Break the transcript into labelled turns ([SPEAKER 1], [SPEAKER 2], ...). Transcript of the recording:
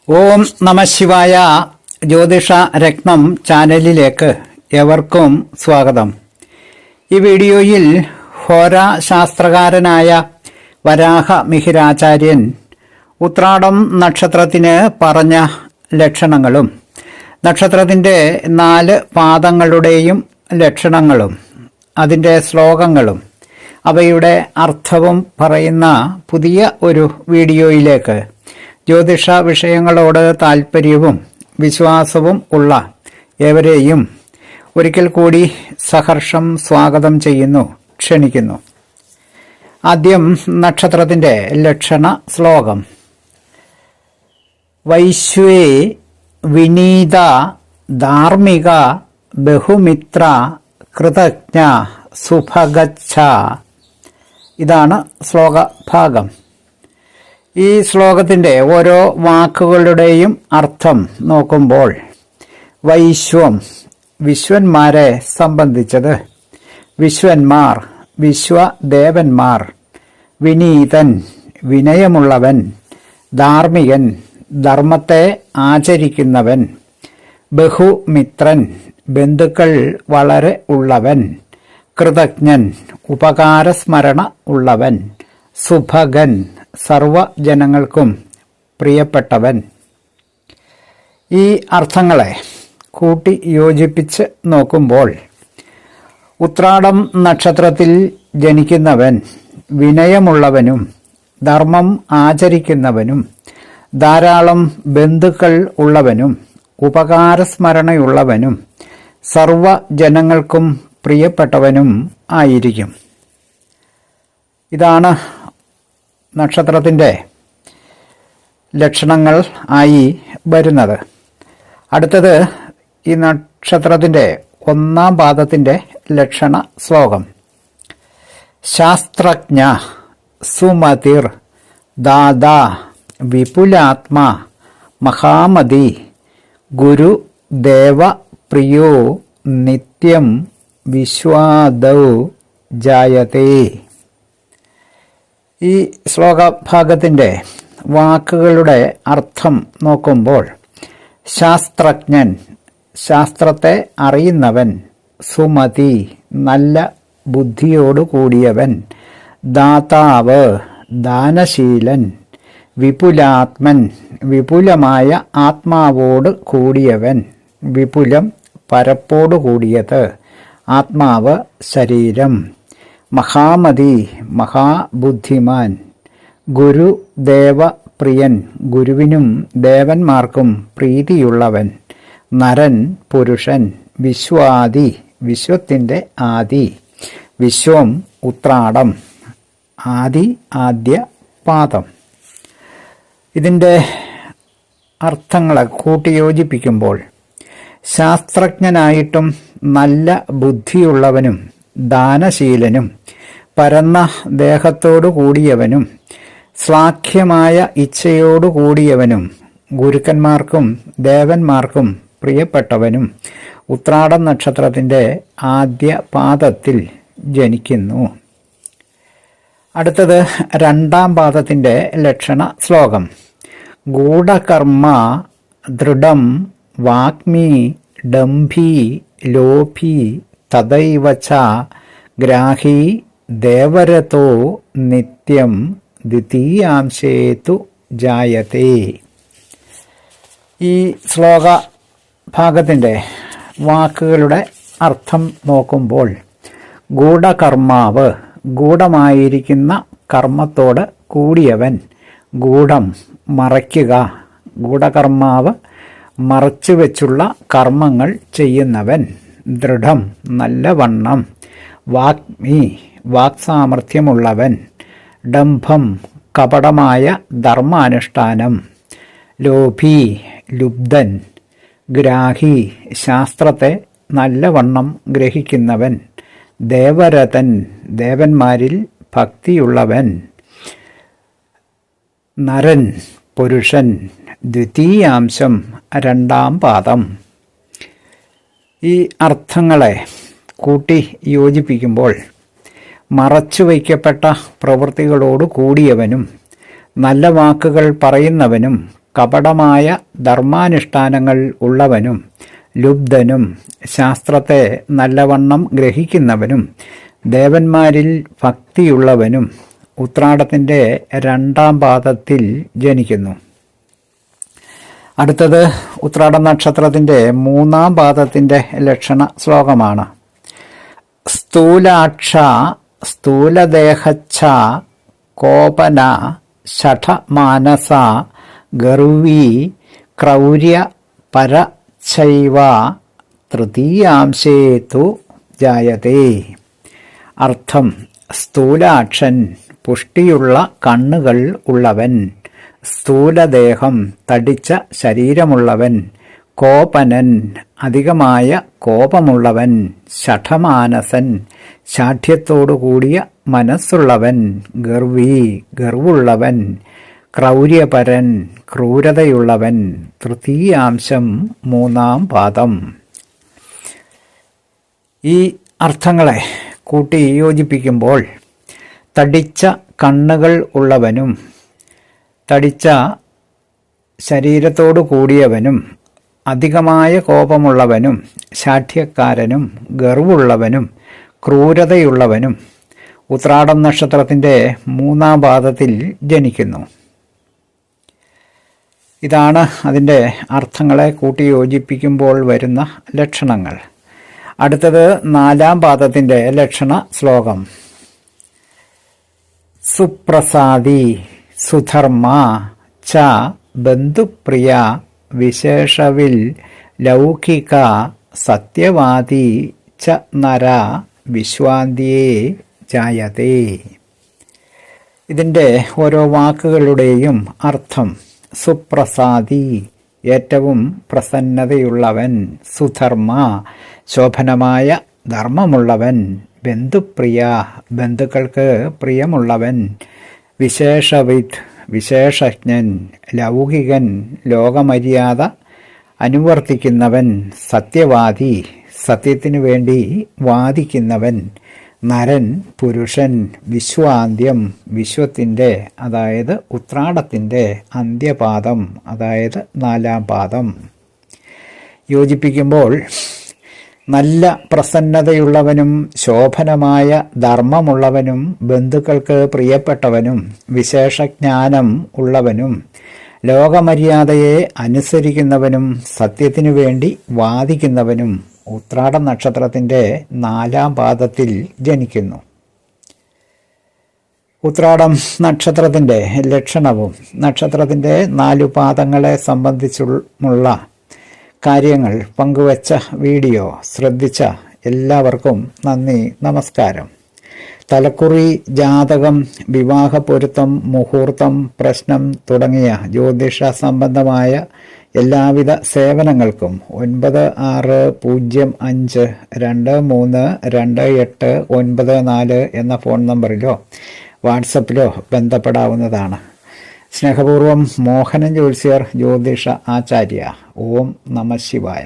[SPEAKER 1] ഓം നമ ശിവായ. ജ്യോതിഷ രത്നം ചാനലിലേക്ക് ഏവർക്കും സ്വാഗതം. ഈ വീഡിയോയിൽ ഹോരാശാസ്ത്രകാരനായ വരാഹ മിഹിരാചാര്യൻ ഉത്രാടം നക്ഷത്രത്തിന് പറഞ്ഞ ലക്ഷണങ്ങളും നക്ഷത്രത്തിൻ്റെ 4 പാദങ്ങളുടെയും ലക്ഷണങ്ങളും അതിൻ്റെ ശ്ലോകങ്ങളും അവയുടെ അർത്ഥവും പറയുന്ന പുതിയ ഒരു വീഡിയോയിലേക്ക് ജ്യോതിഷ വിഷയങ്ങളോട് താൽപ്പര്യവും വിശ്വാസവും ഉള്ള ഏവരെയും ഒരിക്കൽ കൂടി സഹർഷം സ്വാഗതം ചെയ്യുന്നു, ക്ഷണിക്കുന്നു. ആദ്യം നക്ഷത്രത്തിൻ്റെ ലക്ഷണ ശ്ലോകം. വൈശ്വേ വിനീത ധാർമ്മിക ബഹുമിത്ര കൃതജ്ഞ സുഭഗച്ഛ. ഇതാണ് ശ്ലോകഭാഗം. ഈ ശ്ലോകത്തിൻ്റെ ഓരോ വാക്കുകളുടെയും അർത്ഥം നോക്കുമ്പോൾ വൈശ്വം വിശ്വന്മാരെ സംബന്ധിച്ചത്, വിശ്വന്മാർ വിശ്വദേവന്മാർ, വിനീതൻ വിനയമുള്ളവൻ, ധാർമ്മികൻ ധർമ്മത്തെ ആചരിക്കുന്നവൻ, ബഹുമിത്രൻ ബന്ധുക്കൾ വളരെ ഉള്ളവൻ, കൃതജ്ഞൻ ഉപകാരസ്മരണ ഉള്ളവൻ, സുഭഗൻ സർവജനങ്ങൾക്കും പ്രിയപ്പെട്ടവൻ. ഈ അർത്ഥങ്ങളെ കൂട്ടി യോജിപ്പിച്ച് നോക്കുമ്പോൾ ഉത്രാടം നക്ഷത്രത്തിൽ ജനിക്കുന്നവൻ വിനയമുള്ളവനും ധർമ്മം ആചരിക്കുന്നവനും ധാരാളം ബന്ധുക്കൾ ഉള്ളവനും ഉപകാരസ്മരണയുള്ളവനും സർവജനങ്ങൾക്കും പ്രിയപ്പെട്ടവനും ആയിരിക്കും. ഇതാണ് നക്ഷത്രത്തിൻ്റെ ലക്ഷണങ്ങൾ ആയി വരുന്നത്. അടുത്തത് ഈ നക്ഷത്രത്തിൻ്റെ 1-ാം പാദത്തിൻ്റെ ലക്ഷണ ശ്ലോകം. ശാസ്ത്രജ്ഞ സുമതിർ ദാദാ വിപുലാത്മാ മഹാമതി ഗുരു ദേവ പ്രിയോ നിത്യം വിശ്വാദൗ ജായതേ. ഈ ശ്ലോകഭാഗത്തിൻ്റെ വാക്കുകളുടെ അർത്ഥം നോക്കുമ്പോൾ ശാസ്ത്രജ്ഞൻ ശാസ്ത്രത്തെ അറിയുന്നവൻ, സുമതി നല്ല ബുദ്ധിയോടു കൂടിയവൻ, ദാതാവ് ദാനശീലൻ, വിപുലാത്മൻ വിപുലമായ ആത്മാവോട് കൂടിയവൻ, വിപുലം പരപ്പോടു കൂടിയത്, ആത്മാവ് ശരീരം, മഹാമതി മഹാബുദ്ധിമാൻ, ഗുരു ദേവ പ്രിയൻ ഗുരുവിനും ദേവന്മാർക്കും പ്രീതിയുള്ളവൻ, നരൻ പുരുഷൻ, വിശ്വാദി വിശ്വത്തിൻ്റെ ആദി, വിശ്വം ഉത്രാടം ആദി ആദ്യ പാദം. ഇതിൻ്റെ അർത്ഥങ്ങളെ കൂട്ടിയോജിപ്പിക്കുമ്പോൾ ശാസ്ത്രജ്ഞനായിട്ടും നല്ല ബുദ്ധിയുള്ളവനും ദാനശീലനും പരന്ന ദേഹത്തോടു കൂടിയവനും ശ്ലാഘ്യമായ ഇച്ഛയോടു കൂടിയവനും ഗുരുക്കന്മാർക്കും ദേവന്മാർക്കും പ്രിയപ്പെട്ടവനും ഉത്രാടം നക്ഷത്രത്തിൻ്റെ ആദ്യ പാദത്തിൽ ജനിക്കുന്നു. അടുത്തത് 2-ാം പാദത്തിൻ്റെ ലക്ഷണ ശ്ലോകം. ഗൂഢകർമ്മ ദൃഢം വാഗ്മി ഡംഭി ലോഭി തദൈവ ച ഗ്രാഹി ദേവരതോ നിത്യം ദ്വിതീയാംശേതു ജായതേ. ഈ ശ്ലോക ഭാഗത്തിൻ്റെ വാക്കുകളുടെ അർത്ഥം നോക്കുമ്പോൾ ഗൂഢകർമാവ് ഗൂഢമായിരിക്കുന്ന കർമ്മത്തോട് കൂടിയവൻ, ഗൂഢം മറയ്ക്കുക, ഗൂഢകർമാവ് മറച്ചു വെച്ചുള്ള കർമ്മങ്ങൾ ചെയ്യുന്നവൻ, ദൃഢം നല്ലവണ്ണം, വാഗ്മി വാക്സാമർഥ്യമുള്ളവൻ, ഡംഭം കപടമായ ധർമാനുഷ്ഠാനം, ലോഭി ലുബ്ധൻ, ഗ്രാഹി ശാസ്ത്രത്തെ നല്ലവണ്ണം ഗ്രഹിക്കുന്നവൻ, ദേവരതൻ ദേവന്മാരിൽ ഭക്തിയുള്ളവൻ, നരൻ പുരുഷൻ, ദ്വിതീയാംശം 2-ാം പാദം. ഈ അർത്ഥങ്ങളെ കൂട്ടി യോജിപ്പിക്കുമ്പോൾ മറച്ചുവയ്ക്കപ്പെട്ട പ്രവൃത്തികളോട് കൂടിയവനും നല്ല വാക്കുകൾ പറയുന്നവനും കപടമായ ധർമാനുഷ്ഠാനങ്ങൾ ഉള്ളവനും ലുബ്ധനും ശാസ്ത്രത്തെ നല്ലവണ്ണം ഗ്രഹിക്കുന്നവനും ദേവന്മാരിൽ ഭക്തിയുള്ളവനും ഉത്രാടത്തിൻ്റെ 2-ാം പാദത്തിൽ ജനിക്കുന്നു. അടുത്തത് ഉത്രാട നക്ഷത്രത്തിൻ്റെ 3-ാം പാദത്തിൻ്റെ ലക്ഷണ ശ്ലോകമാണ്. സ്ഥൂലാക്ഷ സ്ഥൂലദേഹച്ഛ കോപന ശഠമാനസ ഗർവീ ക്രൗര്യ പരച്ചൈവ തൃതീയാംശേ തു ജായതേ. അർത്ഥം: സ്ഥൂലാക്ഷൻ പുഷ്ടിയുള്ള കണ്ണുകൾ ഉള്ളവൻ, സ്ഥൂലദേഹം തടിച്ച ശരീരമുള്ളവൻ, കോപനൻ അധികമായ കോപമുള്ളവൻ, ശഠമാനസൻ ശാഠ്യത്തോടുകൂടിയ മനസ്സുള്ളവൻ, ഗർവി ഗർവുള്ളവൻ, ക്രൗര്യപരൻ ക്രൂരതയുള്ളവൻ. തൃതീയാംശം 3-ാം പാദം. ഈ അർത്ഥങ്ങളെ കൂട്ടി യോജിപ്പിക്കുമ്പോൾ തടിച്ച കണ്ണുകൾ ഉള്ളവനും തടിച്ച ശരീരത്തോടു കൂടിയവനും അധികമായ കോപമുള്ളവനും ശാഠ്യക്കാരനും ഗർവുള്ളവനും ക്രൂരതയുള്ളവനും ഉത്രാടം നക്ഷത്രത്തിൻ്റെ 3-ാം പാദത്തിൽ ജനിക്കുന്നു. ഇതാണ് അതിൻ്റെ അർത്ഥങ്ങളെ കൂട്ടി യോജിപ്പിക്കുമ്പോൾ വരുന്ന ലക്ഷണങ്ങൾ. അടുത്തത് 4-ാം പാദത്തിൻ്റെ ലക്ഷണ ശ്ലോകം. സുപ്രസാദി സുധർമ്മ ച ബന്ധുപ്രിയ വിശേഷവിൽ ലൗകിക സത്യവാദി ച നര വിശ്വാന്തിയേ ജായതേ. ഇതിൻ്റെ ഓരോ വാക്കുകളുടെയും അർത്ഥം: സുപ്രസാദി ഏറ്റവും പ്രസന്നതയുള്ളവൻ, സുധർമ്മ ശോഭനമായ ധർമ്മമുള്ളവൻ, ബന്ധുപ്രിയ ബന്ധുക്കൾക്ക് പ്രിയമുള്ളവൻ, വിശേഷവിദ് വിശേഷജ്ഞൻ, ലൗകികൻ ലോകമര്യാദ അനുവർത്തിക്കുന്നവൻ, സത്യവാദി സത്യത്തിനു വേണ്ടി വാദിക്കുന്നവൻ, നരൻ പുരുഷൻ, വിശ്വാന്ത്യം വിശ്വത്തിൻ്റെ അതായത് ഉത്രാടത്തിൻ്റെ അന്ത്യപാദം അതായത് 4-ാം പാദം. യോജിപ്പിക്കുമ്പോൾ നല്ല പ്രസന്നതയുള്ളവനും ശോഭനമായ ധർമ്മമുള്ളവനും ബന്ധുക്കൾക്ക് പ്രിയപ്പെട്ടവനും വിശേഷജ്ഞാനം ഉള്ളവനും ലോകമര്യാദയെ അനുസരിക്കുന്നവനും സത്യത്തിനു വേണ്ടി വാദിക്കുന്നവനും ഉത്രാട നക്ഷത്രത്തിൻ്റെ 4-ാം പാദത്തിൽ ജനിക്കുന്നു. ഉത്രാടം നക്ഷത്രത്തിൻ്റെ ലക്ഷണവും നക്ഷത്രത്തിൻ്റെ 4 പാദങ്ങളെ സംബന്ധിച്ചുള്ള കാര്യങ്ങൾ പങ്കുവച്ച വീഡിയോ ശ്രദ്ധിച്ച എല്ലാവർക്കും നന്ദി, നമസ്കാരം. തലക്കുറി, ജാതകം, വിവാഹ പൊരുത്തം, മുഹൂർത്തം, പ്രശ്നം തുടങ്ങിയ ജ്യോതിഷ സംബന്ധമായ എല്ലാവിധ സേവനങ്ങൾക്കും 9605232894 എന്ന ഫോൺ നമ്പറിലോ വാട്സപ്പിലോ ബന്ധപ്പെടാവുന്നതാണ്. സ്നേഹപൂർവം മോഹനൻ ജ്യോത്സ്യർ, ജ്യോതിഷ ആചാര്യ. ഓം നമഃ ശിവായ.